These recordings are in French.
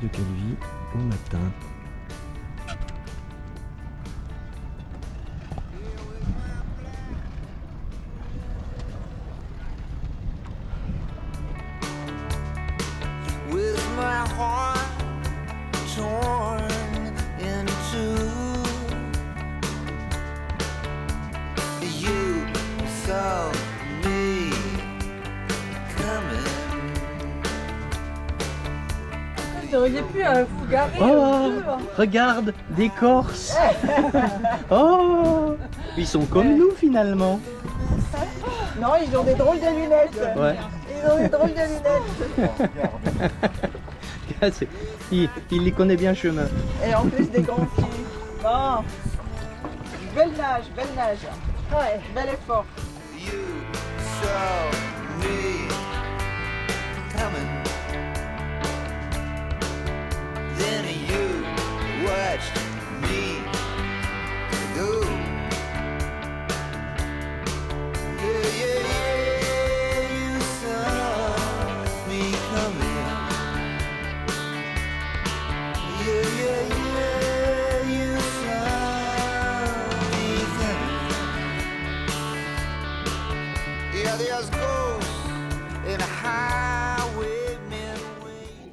de Calvi au matin. Vous auriez pu vous garer. Oh, regarde, des Corses. Oh, ils sont comme nous finalement. Non, ils ont des drôles de lunettes. Ouais. Ils ont des drôles de lunettes. Il les connaît bien chemin. Et en plus des grands pieds. Bon. Belle nage, belle nage. Ouais, bel effort.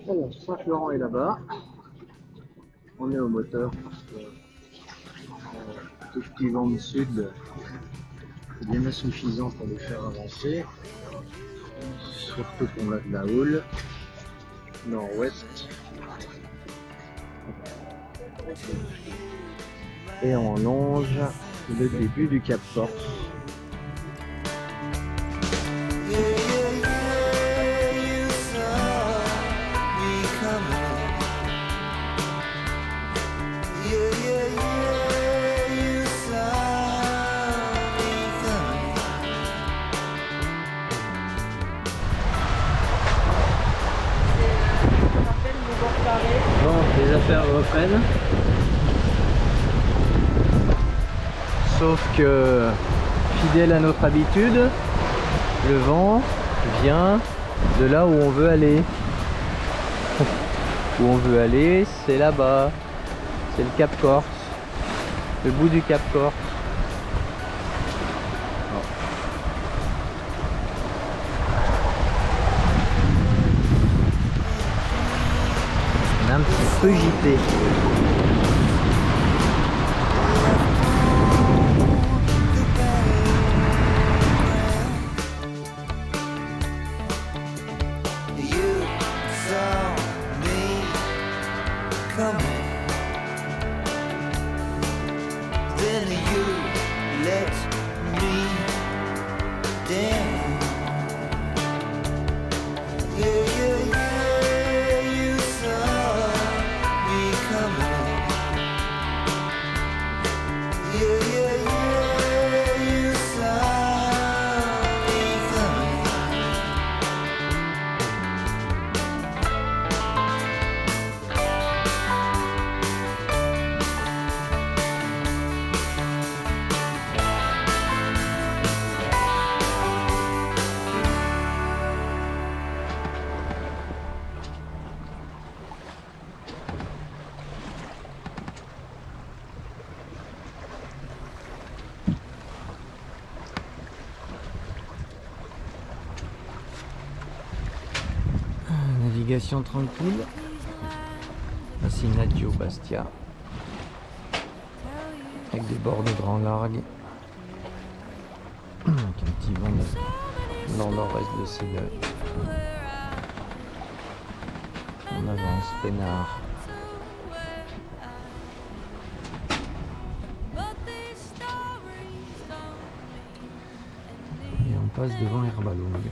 Alors, Saint-Florent est là-bas. On est au moteur parce que tout ce qui vent du sud est bien insuffisant pour les faire avancer. Surtout qu'on a de la houle nord-ouest. Et on longe le début du Cap Corse. Bon, les affaires reprennent. Sauf que, fidèle à notre habitude, le vent vient de là où on veut aller. Où on veut aller, c'est là-bas. C'est le Cap Corse. Le bout du Cap Corse. Un petit peu gité. Navigation tranquille. Assinatio Bastia. Avec des bords de grand largue. Avec un petit vent dans nord-est de Sydney. On avance peinard. Et on passe devant Herbalong.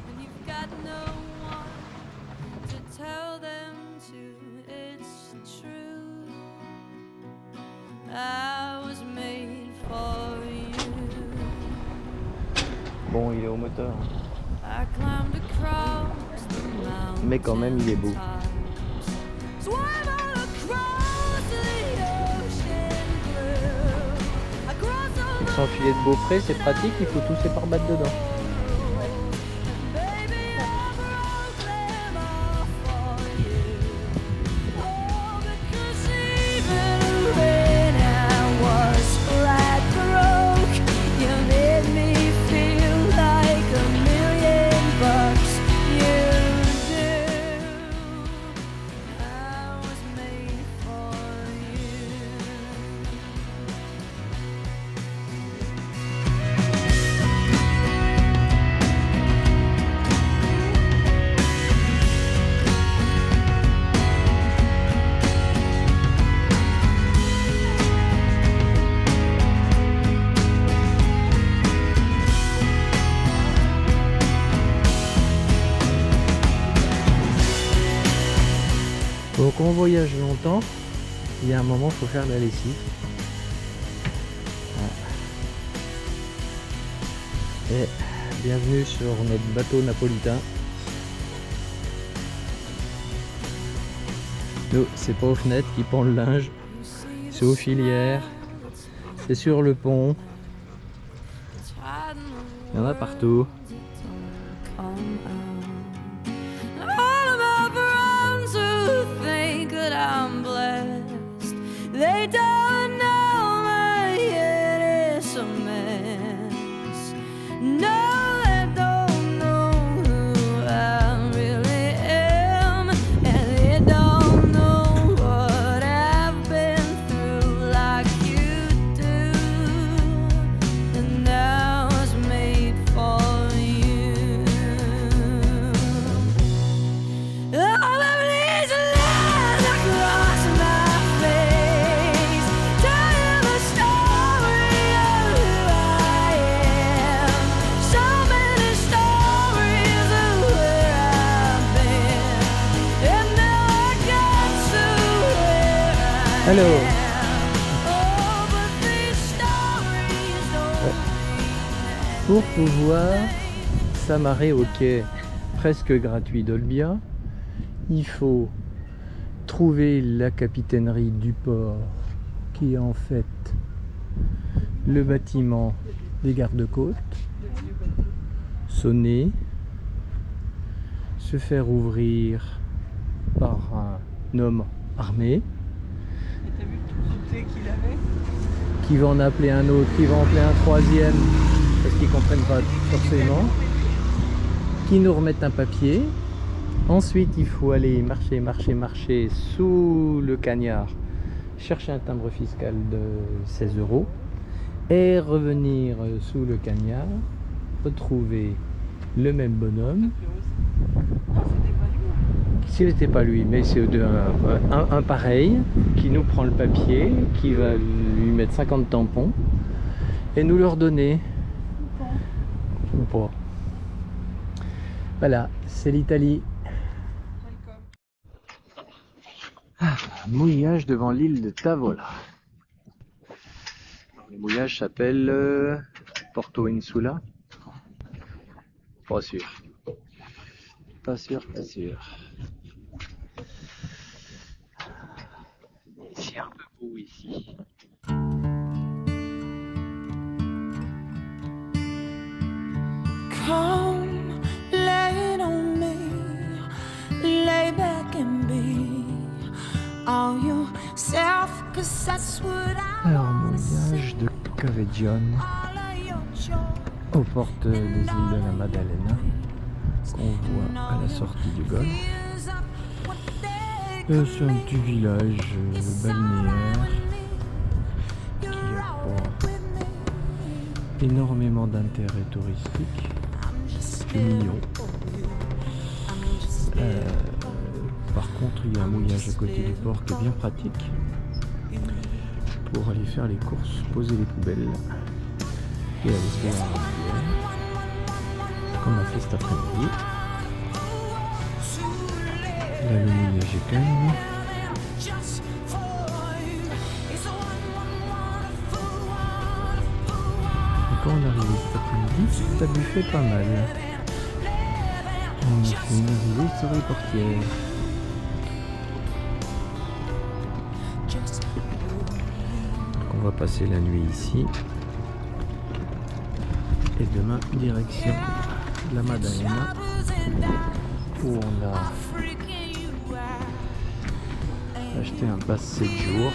Bon, il est au moteur. Mais quand même, il est beau. Sans filet de Beaupré, c'est pratique, il faut tous ses pare-balles dedans. quand on voyage longtemps, il y a un moment, il faut faire la lessive. Voilà. Et bienvenue sur notre bateau napolitain. Nous, c'est pas aux fenêtres qui pend le linge, c'est aux filières, c'est sur le pont. Il y en a partout. Alors, pour pouvoir s'amarrer au quai presque gratuit d'Olbia, il faut trouver la capitainerie du port, qui est en fait le bâtiment des gardes-côtes, sonner, se faire ouvrir par un homme armé, qu'il avait, qui va en appeler un autre, qui va en appeler un troisième, parce qu'ils ne comprennent pas forcément, qui nous remettent un papier. Ensuite, il faut aller marcher sous le cagnard, chercher un timbre fiscal de 16 € et revenir sous le cagnard, retrouver le même bonhomme. C'était pas lui, mais c'est un pareil qui nous prend le papier, qui va lui mettre 50 tampons et nous leur donner ou pas. Voilà, c'est l'Italie. Mouillage devant l'île de Tavola. Le mouillage s'appelle Porto Insula. Pas sûr. Pas sûr. C'est un peu beau ici. Come, lay it on me, lay back and be all yourself, 'cause that's what I Alors, wanna mouillage de Cavegione all of your joy. aux portes des îles de la Maddalena, qu'on voit à la sortie du golfe. Fears up what they C'est un petit village balnéaire qui you're a all pas with me. énormément d'intérêt touristique. I'm just C'est mignon. I'm just Par contre, il y a un mouillage à côté du port qui est bien pratique pour aller faire les courses, poser les poubelles et aller se faire la rivière, ce qu'on a fait cet après-midi. Là, le mouillage est calme. just for you. It's a Et quand on est arrivé cet après-midi, ça buffait pas mal. On a fait une arrivée sur les portières. Donc on va passer la nuit ici. Et demain, direction la Maddalena, où on a acheté un pass 7 jours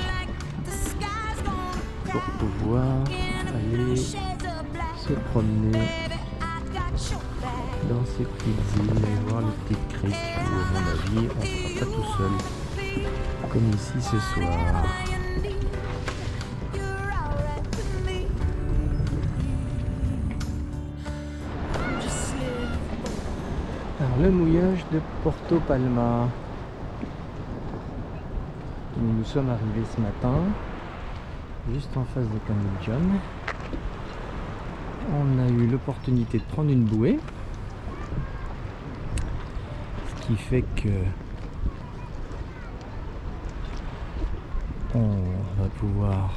pour pouvoir aller se promener dans ces petites îles et voir les petites criques où, à mon avis, on ne sera pas tout seul, comme ici ce soir. Alors, le mouillage de Porto Palma. Nous sommes arrivés ce matin, juste en face de Cavegione. On a eu l'opportunité de prendre une bouée, ce qui fait que On va pouvoir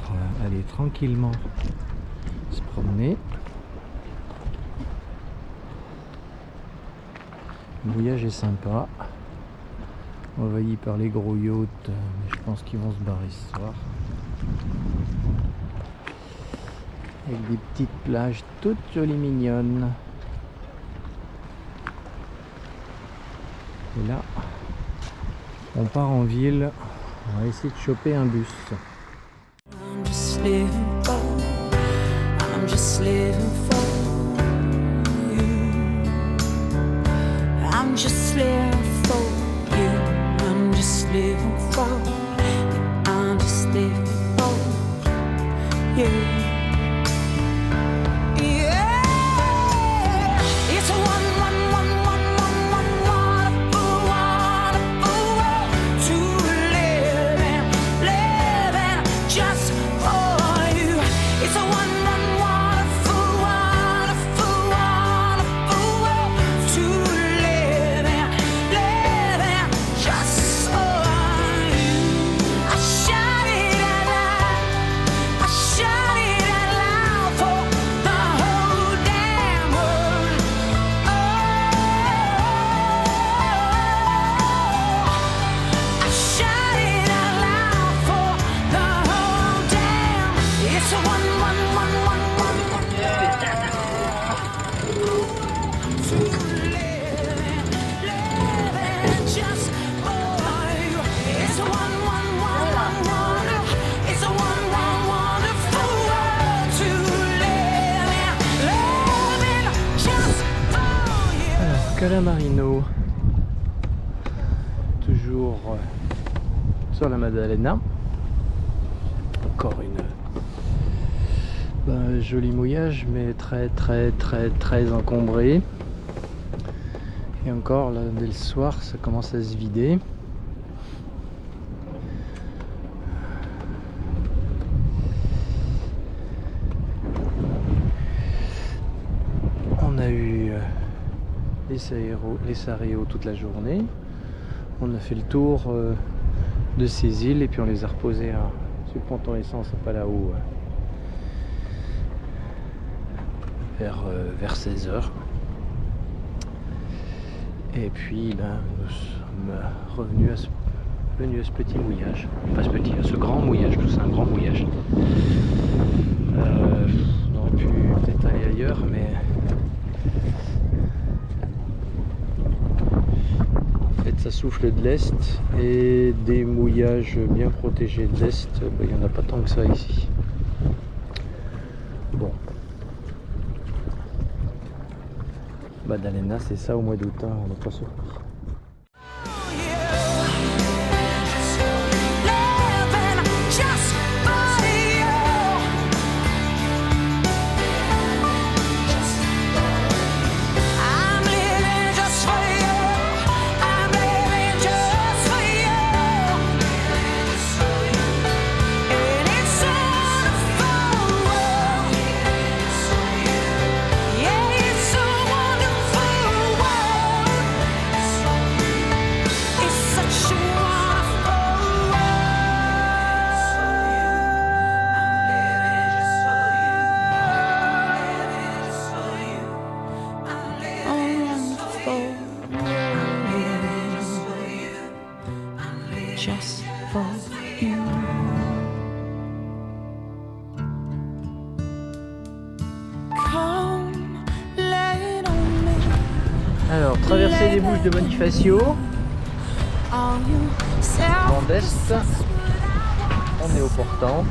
aller tranquillement se promener. Le mouillage est sympa, envahi par les gros yachts, mais je pense qu'ils vont se barrer ce soir. Avec des petites plages toutes jolies mignonnes. Et là, on part en ville, on va essayer de choper un bus. I'm just living for, I'm just living for you. I'm just living for you. I'm just living for, I'm just living for you. Yeah, it's a wonderful, wonderful world to live in just for you. It's a wonderful, wonderful world to live in just for you. I shout it out loud, I shout it out loud for the whole damn world. Oh, I shout it out loud for the whole damn. It's a one to live just for you. It's a it's a wonderful world to live in just for you. Alors, Calamarino, toujours sur la Maddalena. Encore une joli mouillage, mais très encombré. Et encore là, dès le soir, ça commence à se vider. On a eu les Saréos toute la journée. On a fait le tour de ces îles et puis on les a reposés sur le ponton essence à Palau vers 16h. Et puis nous sommes venus à ce petit mouillage. Pas ce petit, à ce grand mouillage, parce que c'est un grand mouillage. On aurait pu peut-être aller ailleurs, mais en fait ça souffle de l'est et des mouillages bien protégés de l'est, il n'y en a pas tant que ça ici. Bon. Maddalena, c'est ça au mois d'août, hein, on n'est pas surpris. Just for you. Come, lay it on me. Alors, traversée des Bouches de Bonifacio, All you vent d'est, on est au portant,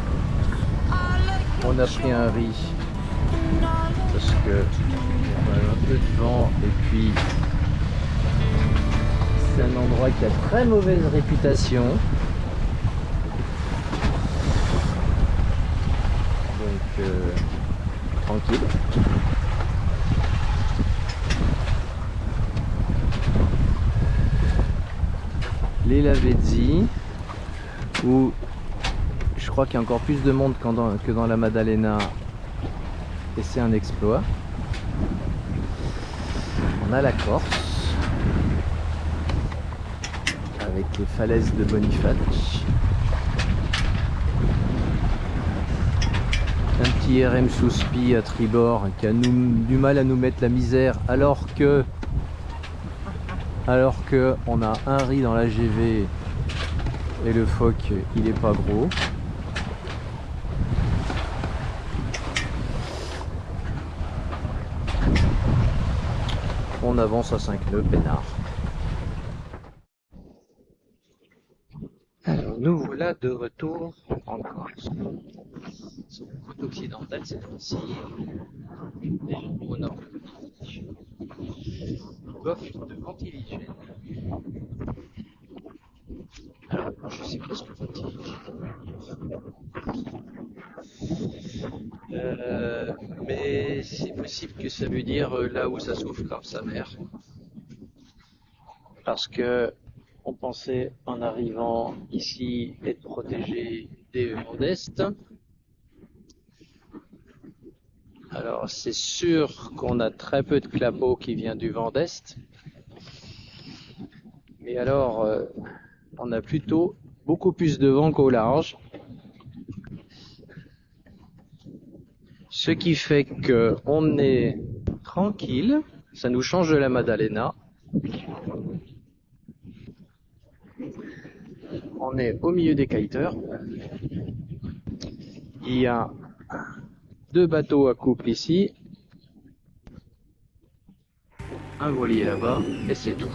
on a pris un riz parce que on a un peu de vent et puis c'est un endroit qui a très mauvaise réputation. Donc tranquille. Les Lavezzi, où je crois qu'il y a encore plus de monde que dans la Maddalena, et c'est un exploit. On a la Corse, avec les falaises de Boniface. Un petit RM sous-spi à tribord qui a du mal à nous mettre la misère alors que on a un riz dans la GV et le phoque il est pas gros. On avance à 5 nœuds peinard. Alors nous voilà de retour en Corse. Sur la côte occidentale cette fois-ci, au nord. Coffre de Ventilligène. Alors je sais pas ce que Ventilligène. Mais c'est possible que ça veut dire là où ça souffle comme sa mère. Parce que on pensait en arrivant ici être protégé des vents d'Est. Alors c'est sûr qu'on a très peu de clapots qui viennent du vent d'Est. Mais alors on a plutôt beaucoup plus de vent qu'au large. Ce qui fait que on est tranquille, ça nous change de la Maddalena. On est au milieu des kiteurs. Il y a 2 bateaux à couple ici, un voilier là-bas, et c'est tout.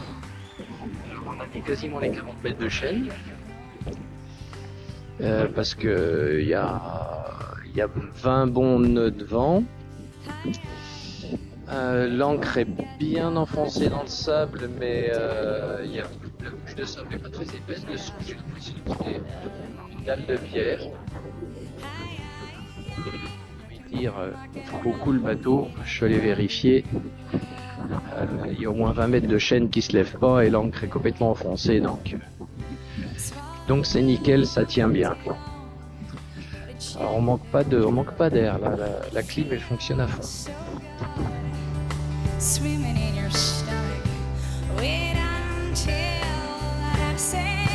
On a mis quasiment les 40 mètres de chaîne, parce que il y a 20 bons nœuds de vent. L'ancre est bien enfoncée dans le sable, mais la couche de sable n'est pas très épaisse. Dessous, j'ai l'impression que c'est une dalle de pierre. Beaucoup le bateau, je suis allé vérifier. Il y a au moins 20 mètres de chaîne qui se lève pas et l'ancre est complètement enfoncée, donc c'est nickel, ça tient bien. Alors on manque pas d'air, là, la clim elle fonctionne à fond. Swimming in your stomach. Wait until I say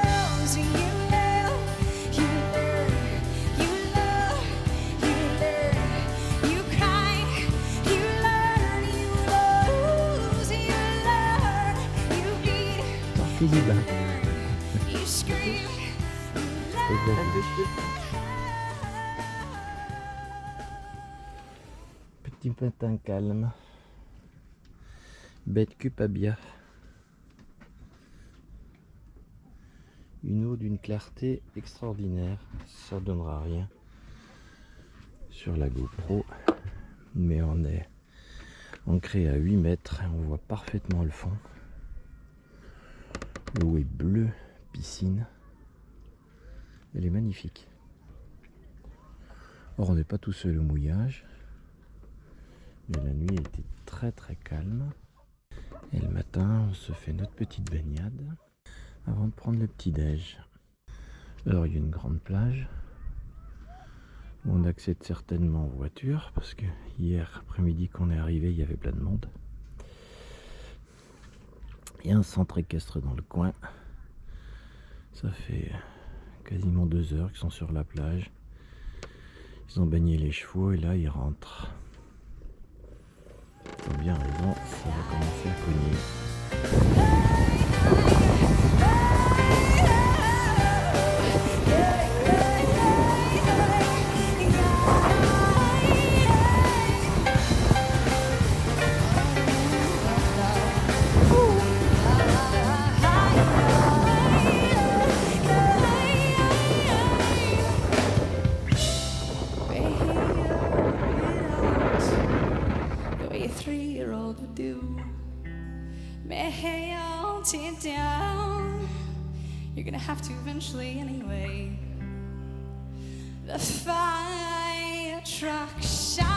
yes. You love, you learn, you love, you learn, you cry, you learn, you lose, you learn, you bleed, you scream, you learn. Petit matin calme. Bête Cupabia. Une eau d'une clarté extraordinaire. Ça donnera rien sur la GoPro. Mais on est ancré à 8 mètres et on voit parfaitement le fond. L'eau est bleue, piscine. Elle est magnifique. Or on n'est pas tout seul au mouillage. Mais la nuit était très très calme. Et le matin, on se fait notre petite baignade avant de prendre le petit-déj. Alors il y a une grande plage où on accède certainement en voiture parce que hier après-midi quand on est arrivé, il y avait plein de monde. Il y a un centre équestre dans le coin. Ça fait quasiment 2 heures qu'ils sont sur la plage. Ils ont baigné les chevaux et là ils rentrent. Ils ont bien raison, ça va commencer à cogner. You're gonna have to eventually anyway. The fire truck shot